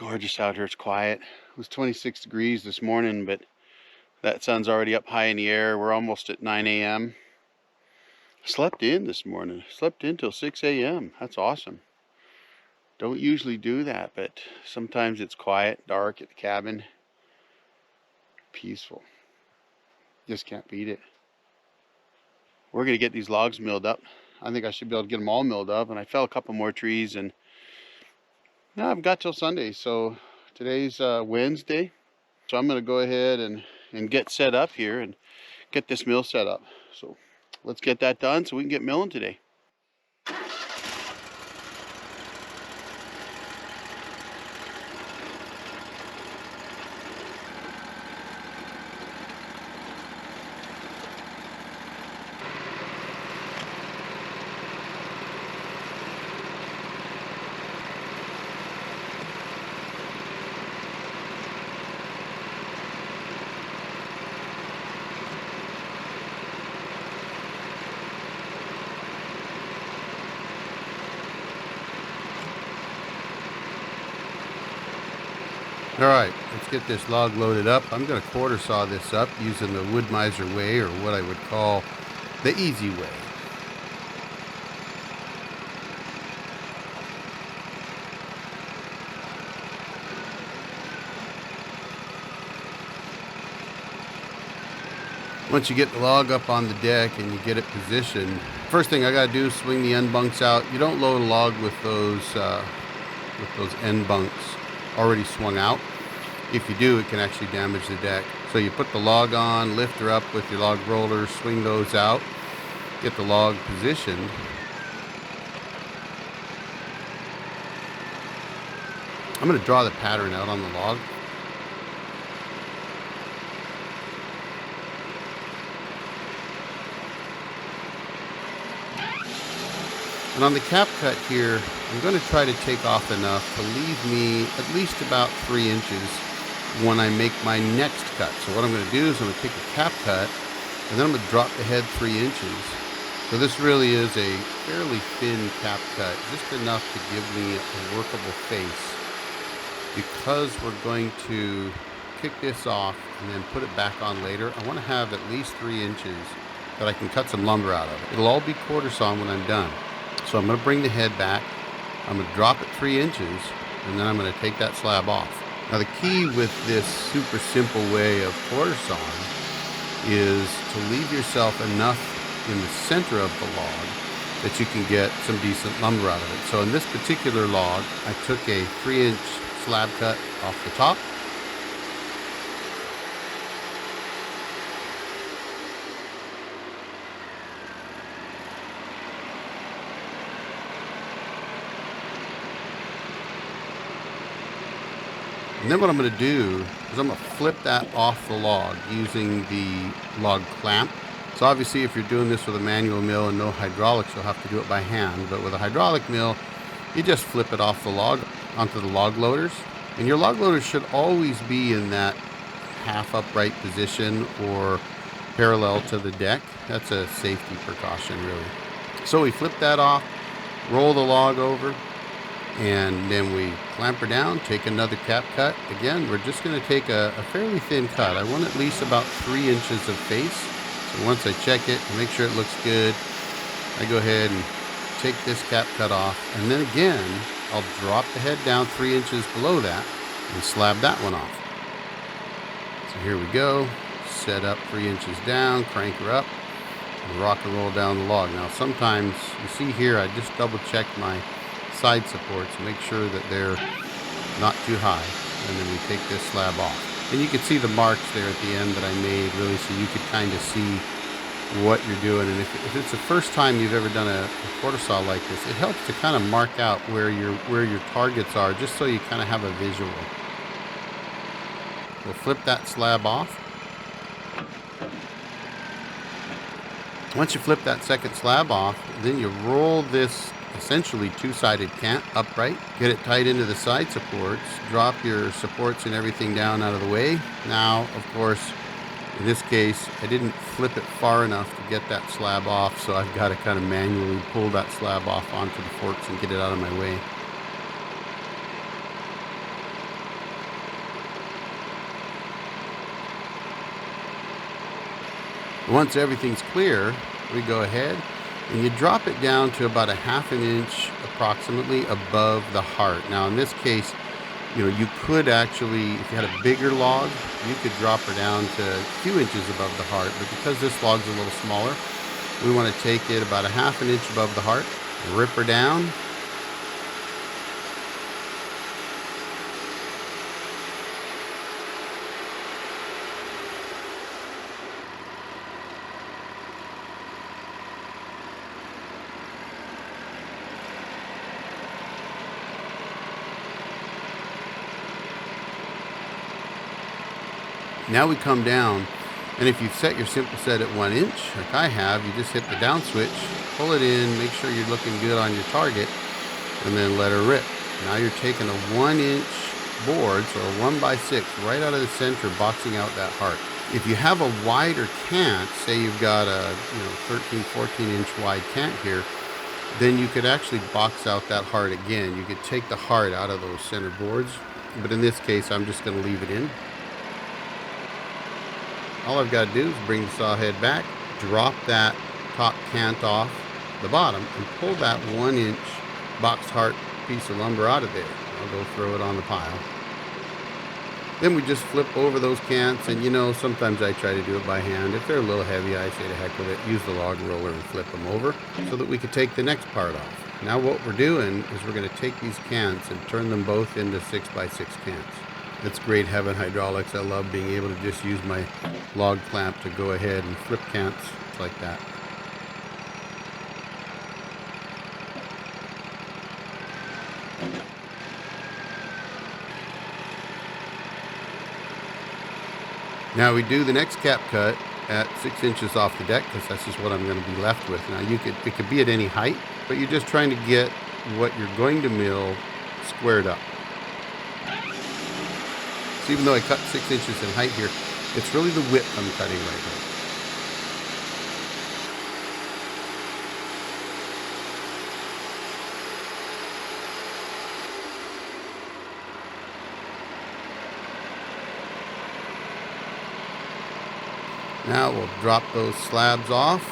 Gorgeous out here. It's quiet. It was 26 degrees this morning, but that sun's already up high in the air. We're almost at 9 a.m. Slept in this morning. Slept in till 6 a.m. That's awesome. Don't usually do that, but sometimes it's quiet, dark at the cabin. Peaceful. Just can't beat it. We're going to get these logs milled up. I think I should be able to get them all milled up, and I fell a couple more trees, and now I've got till Sunday. So today's Wednesday. So I'm going to go ahead and get set up here and get this mill set up. So let's get that done so we can get milling today. All right, let's get this log loaded up. I'm going to quarter saw this up using the Wood-Mizer way, or what I would call the easy way. Once you get the log up on the deck and you get it positioned, first thing I got to do is swing the end bunks out. You don't load a log with those end bunks already swung out. If you do, it can actually damage the deck. So you put the log on, lift her up with your log rollers, swing those out, get the log positioned. I'm going to draw the pattern out on the log. And on the cap cut here, I'm going to try to take off enough to leave me at least about 3 inches when I make my next cut. So what I'm going to do is I'm going to take a cap cut and then I'm going to drop the head 3 inches. So this really is a fairly thin cap cut, just enough to give me a workable face. Because we're going to kick this off and then put it back on later, I want to have at least 3 inches that I can cut some lumber out of it. It'll all be quarter sawn when I'm done. So I'm going to bring the head back, I'm going to drop it 3 inches, and then I'm going to take that slab off. Now the key with this super simple way of quarter sawing is to leave yourself enough in the center of the log that you can get some decent lumber out of it. So in this particular log, I took a 3-inch slab cut off the top. And then what I'm going to do is I'm going to flip that off the log using the log clamp. So obviously if you're doing this with a manual mill and no hydraulics, you'll have to do it by hand. But with a hydraulic mill, you just flip it off the log onto the log loaders. And your log loaders should always be in that half upright position or parallel to the deck. That's a safety precaution, really. So we flip that off, roll the log over, and then we clamp her down, take another cap cut. Again, we're just going to take a fairly thin cut. I want at least about 3 inches of face. So once I check it and make sure it looks good, I go ahead and take this cap cut off. And then again, I'll drop the head down 3 inches below that and slab that one off. So here we go. Set up 3 inches down, crank her up, and rock and roll down the log. Now sometimes, you see here, I just double check my side supports, make sure that they're not too high, and then we take this slab off. And you can see the marks there at the end that I made, really, so you could kind of see what you're doing. And if it's the first time you've ever done a quarter saw like this, it helps to kind of mark out where your targets are, just so you kind of have a visual. We'll flip that slab off. Once you flip that second slab off, then you roll this essentially two-sided cant upright, get it tight into the side supports, drop your supports and everything down out of the way. Now, of course, in this case, I didn't flip it far enough to get that slab off, so I've got to kind of manually pull that slab off onto the forks and get it out of my way. Once everything's clear, we go ahead and you drop it down to about a ½ inch approximately above the heart. Now in this case, you know, you could actually, if you had a bigger log, you could drop her down to a few inches above the heart, but because this log's a little smaller, we want to take it about a ½ inch above the heart, rip her down. Now we come down, and if you've set your simple set at 1 inch, like I have, you just hit the down switch, pull it in, make sure you're looking good on your target, and then let her rip. Now you're taking a 1 inch board, so a 1x6, right out of the center, boxing out that heart. If you have a wider cant, say you've got a 13, 14 inch wide cant here, then you could actually box out that heart again. You could take the heart out of those center boards, but in this case, I'm just going to leave it in. All I've got to do is bring the saw head back, drop that top cant off the bottom, and pull that 1 inch boxed heart piece of lumber out of there. I'll go throw it on the pile. Then we just flip over those cants, and sometimes I try to do it by hand. If they're a little heavy, I say to heck with it, use the log roller and flip them over so that we can take the next part off. Now what we're doing is we're going to take these cants and turn them both into 6x6 cants. It's great having hydraulics. I love being able to just use my log clamp to go ahead and flip cants like that. Now we do the next cap cut at 6 inches off the deck, because that's just what I'm going to be left with. Now it could be at any height, but you're just trying to get what you're going to mill squared up. So even though I cut 6 inches in height here, it's really the width I'm cutting right now. Now we'll drop those slabs off.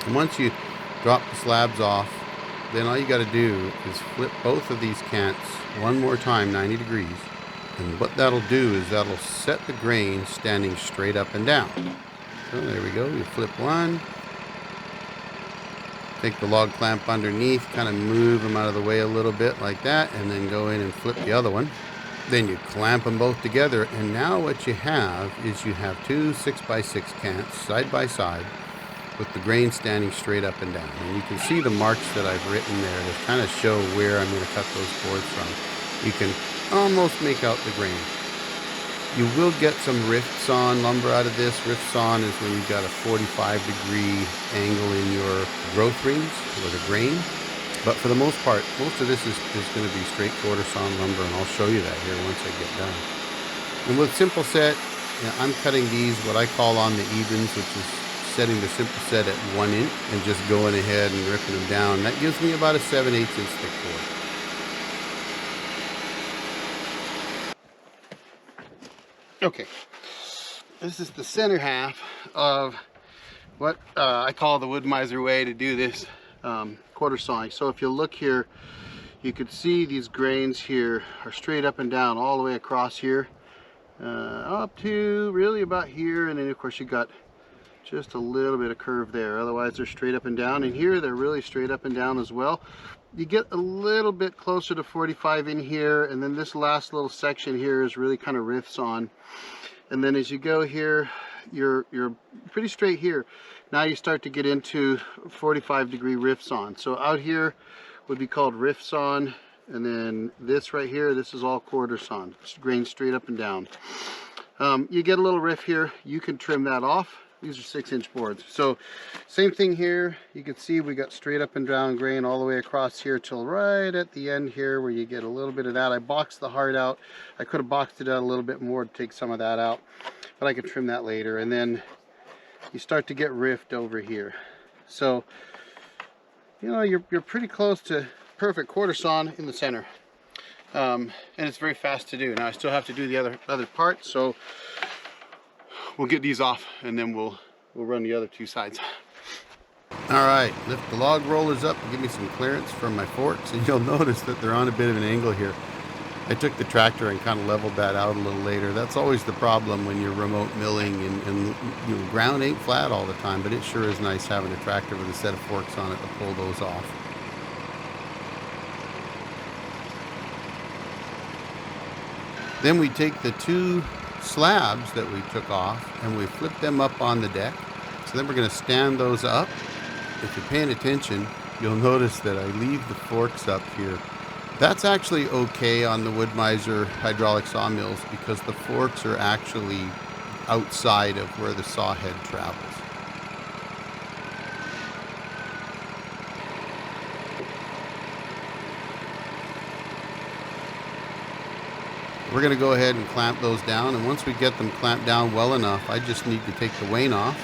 And once you drop the slabs off, then all you got to do is flip both of these cants one more time, 90 degrees. And what that'll do is that'll set the grain standing straight up and down. So there we go. You flip one. Take the log clamp underneath, kind of move them out of the way a little bit like that, and then go in and flip the other one. Then you clamp them both together, and now what you have is you have two 6x6 cants side by side with the grain standing straight up and down. And you can see the marks that I've written there to kind of show where I'm going to cut those boards from. You can almost make out the grain. You will get some rift sawn lumber out of this. Rift sawn is when you've got a 45-degree angle in your growth rings or the grain. But for the most part, most of this is going to be straight quarter sawn lumber, and I'll show you that here once I get done. And with simple set, I'm cutting these what I call on the evens, which is setting the simple set at 1 inch and just going ahead and ripping them down. That gives me about a 7/8 inch thick board. Okay, this is the center half of what I call the Wood-Mizer way to do this quarter sawing. So if you look here, you could see these grains here are straight up and down all the way across here, up to really about here, and then of course you got just a little bit of curve there. Otherwise they're straight up and down, and here they're really straight up and down as well. You get a little bit closer to 45 in here, and then this last little section here is really kind of riffs on. And then as you go here, you're pretty straight here. Now you start to get into 45-degree riffs on. So out here would be called riffs on, and then this right here, this is all quarter sawn. It's grain straight up and down. You get a little riff here, you can trim that off. These are 6-inch boards. So same thing here. You can see we got straight up and down grain all the way across here till right at the end here where you get a little bit of that. I boxed the heart out. I could have boxed it out a little bit more to take some of that out, but I could trim that later. And then you start to get rift over here. So, you're pretty close to perfect quarter sawn in the center. And it's very fast to do. Now I still have to do the other part, so we'll get these off and then we'll run the other two sides. All right, lift the log rollers up and give me some clearance from my forks, and you'll notice that they're on a bit of an angle here. I took the tractor and kind of leveled that out a little later. That's always the problem when you're remote milling and you know, ground ain't flat all the time, but it sure is nice having a tractor with a set of forks on it to pull those off. Then we take the two slabs that we took off and we flip them up on the deck. So then we're going to stand those up. If you're paying attention, you'll notice that I leave the forks up here. That's actually okay on the Wood-Mizer hydraulic sawmills because the forks are actually outside of where the saw head travels. We're going to go ahead and clamp those down, and once we get them clamped down well enough, I just need to take the wane off,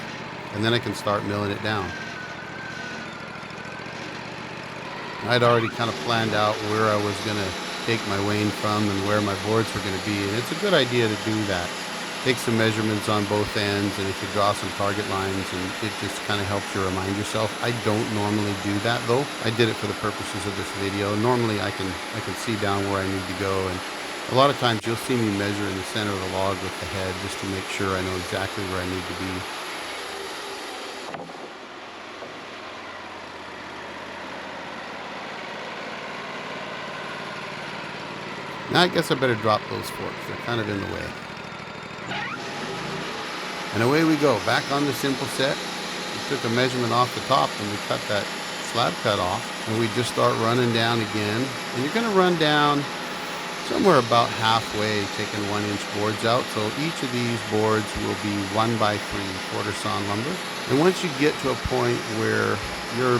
and then I can start milling it down. I'd already kind of planned out where I was going to take my wane from and where my boards were going to be, and it's a good idea to do that. Take some measurements on both ends, and if you draw some target lines, and it just kind of helps you remind yourself. I don't normally do that though. I did it for the purposes of this video. Normally I can see down where I need to go, and a lot of times you'll see me measure in the center of the log with the head just to make sure I know exactly where I need to be. Now I guess I better drop those forks. They're kind of in the way. And away we go, back on the simple set. We took a measurement off the top and we cut that slab cut off. And we just start running down again. And you're going to run down somewhere about halfway, taking 1-inch boards out. So each of these boards will be 1x3 quarter sawn lumber. And once you get to a point where you're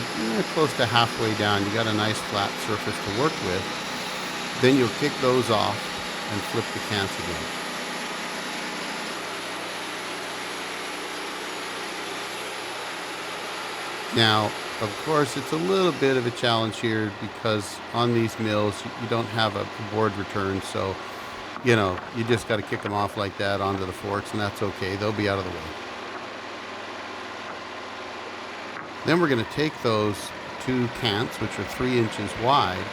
close to halfway down, you got a nice flat surface to work with, then you'll kick those off and flip the cants again. Now, of course, it's a little bit of a challenge here because on these mills, you don't have a board return. So, you know, you just got to kick them off like that onto the forks, and that's okay. They'll be out of the way. Then we're going to take those two cants, which are 3 inches wide,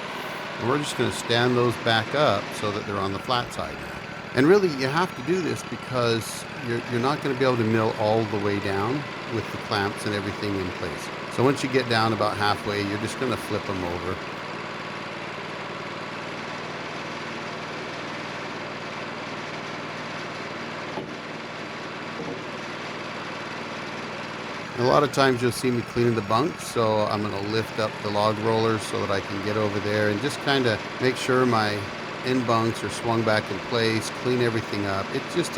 and we're just going to stand those back up so that they're on the flat side now. And really, you have to do this because you're not going to be able to mill all the way down with the clamps and everything in place. So once you get down about halfway, you're just going to flip them over. A lot of times you'll see me cleaning the bunks, so I'm going to lift up the log rollers so that I can get over there and just kind of make sure my end bunks are swung back in place, clean everything up. It's just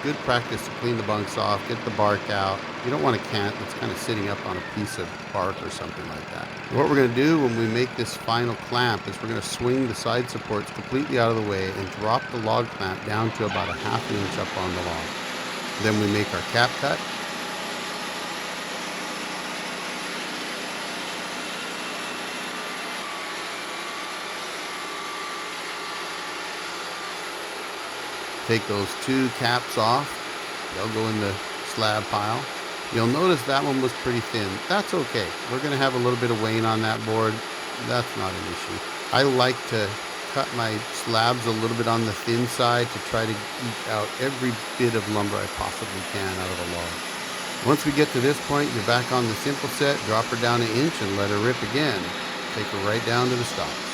good practice to clean the bunks off, get the bark out. You don't want a cant that's kind of sitting up on a piece of bark or something like that. What we're going to do when we make this final clamp is we're going to swing the side supports completely out of the way and drop the log clamp down to about a 1/2 inch up on the log. Then we make our cap cut. Take those two caps off. They'll go in the slab pile. You'll notice that one was pretty thin. That's okay. We're going to have a little bit of wane on that board. That's not an issue. I like to cut my slabs a little bit on the thin side to try to eke out every bit of lumber I possibly can out of a log. Once we get to this point, you're back on the simple set. Drop her down 1 inch and let her rip again. Take her right down to the stops.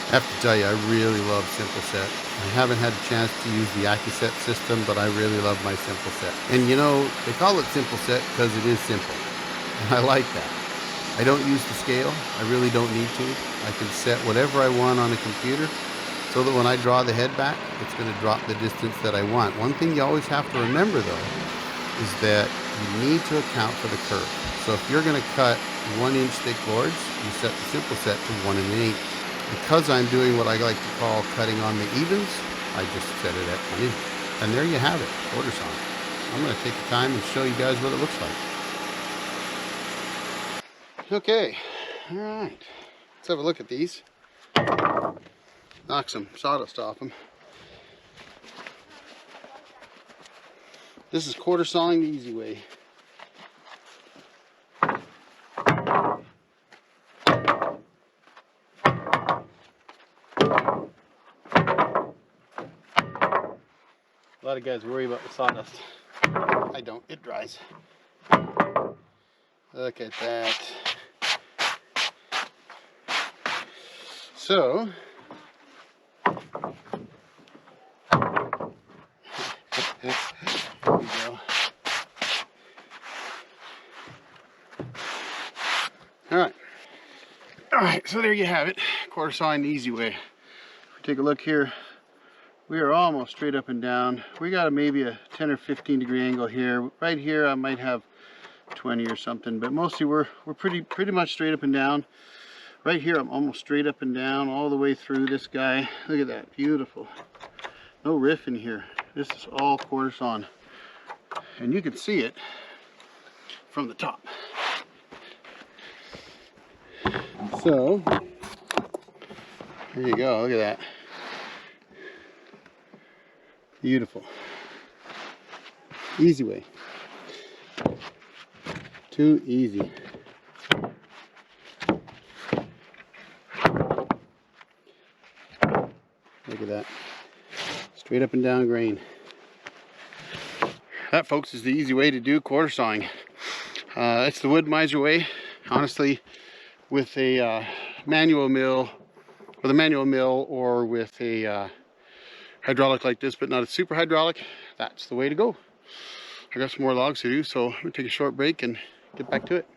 I have to tell you, I really love simple set. I haven't had a chance to use the AccuSet system, but I really love my simple set. And you know, they call it simple set because it is simple. And I like that. I don't use the scale. I really don't need to. I can set whatever I want on a computer so that when I draw the head back, it's going to drop the distance that I want. One thing you always have to remember though, is that you need to account for the curve. So if you're going to cut 1 inch thick boards, you set the simple set to 1 1/8. Because I'm doing what I like to call cutting on the evens, I just set it at 1 inch. And there you have it, quarter sawn. I'm going to take the time and show you guys what it looks like. Okay, all right. Let's have a look at these. Knock some sawdust off them. This is quarter sawing the easy way. A lot of guys worry about the sawdust. I don't, it dries. Look at that. So, there we go. Alright, so there you have it. Quarter sawing the easy way. If we take a look here, we are almost straight up and down. We got maybe a 10 or 15 degree angle here. Right here I might have 20 or something, but mostly we're pretty much straight up and down. Right here I'm almost straight up and down all the way through this guy. Look at that, beautiful. No riff in here. This is all quarter sawn. And you can see it from the top. So, there you go, look at that. Beautiful. Easy way. Too easy. Look at that. Straight up and down grain. That, folks, is the easy way to do quarter sawing. It's the Wood-Mizer way. Honestly, with a manual mill, or with a hydraulic like this, but not a super hydraulic, that's the way to go. I got some more logs to do, so I'm gonna take a short break and get back to it.